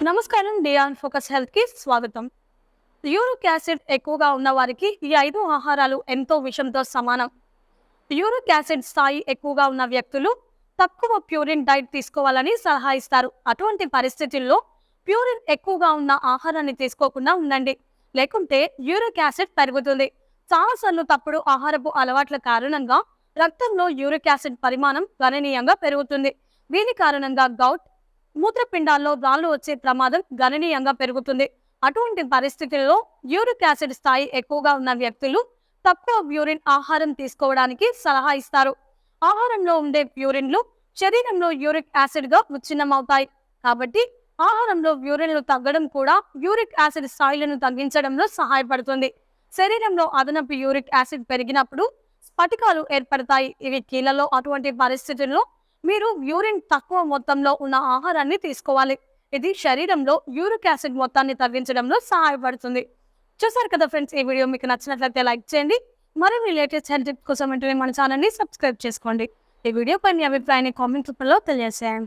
నమస్కారం. డియాన్ ఫోకస్ హెల్త్‌కి స్వాగతం. యూరిక్ యాసిడ్ ఎక్కువగా ఉన్న వారికి ఈ 5 ఆహారాలు ఎంతో విషంతో సమానం. యూరిక్ యాసిడ్ స్థాయి ఎక్కువగా ఉన్న వ్యక్తులు తక్కువ ప్యూరిన్ డైట్ తీసుకోవాలని సలహా ఇస్తారు. అటువంటి పరిస్థితుల్లో ప్యూరిన్ ఎక్కువగా ఉన్న ఆహారాన్ని తీసుకోకుండా ఉండండి. లేకుంటే యూరిక్ యాసిడ్ పెరుగుతుంది. చాలాసార్లు తప్పుడు ఆహారపు అలవాట్ల కారణంగా రక్తంలో యూరిక్ యాసిడ్ పరిమాణం గణనీయంగా పెరుగుతుంది. దీని కారణంగా గౌట్, మూత్రపిండాల్లో రాళ్లు వచ్చే ప్రమాదం గణనీయంగా పెరుగుతుంది. అటువంటి పరిస్థితుల్లో యూరిక్ యాసిడ్ స్థాయి ఎక్కువగా ఉన్న వ్యక్తులు తక్కువ ప్యూరిన్ ఆహారం తీసుకోవడానికి సలహా ఇస్తారు. ఆహారంలో ఉండే ప్యూరిన్లు శరీరంలో యూరిక్ యాసిడ్గా విచ్ఛిన్నమవుతాయి. కాబట్టి ఆహారంలో ప్యూరిన్లు తగ్గడం కూడా యూరిక్ యాసిడ్ స్థాయిలను తగ్గించడంలో సహాయపడుతుంది. శరీరంలో అదనపు యూరిక్ యాసిడ్ పెరిగినప్పుడు స్ఫటికాలు ఏర్పడతాయి. ఇవి కీళ్లలో. అటువంటి పరిస్థితుల్లో మీరు యూరిన్ తక్కువ మొత్తంలో ఉన్న ఆహారాన్ని తీసుకోవాలి. ఇది శరీరంలో యూరిక్ యాసిడ్ మొత్తాన్ని తగ్గించడంలో సహాయపడుతుంది. చూసారు కదా ఫ్రెండ్స్, ఈ వీడియో మీకు నచ్చినట్లయితే లైక్ చేయండి. మరిన్ని లేటెస్ట్ హెల్త్ టిప్స్ కోసం వెంటనే మన ఛానల్ని సబ్స్క్రైబ్ చేసుకోండి. ఈ వీడియోపై మీ అభిప్రాయాన్ని కామెంట్ రూపంలో తెలియజేయండి.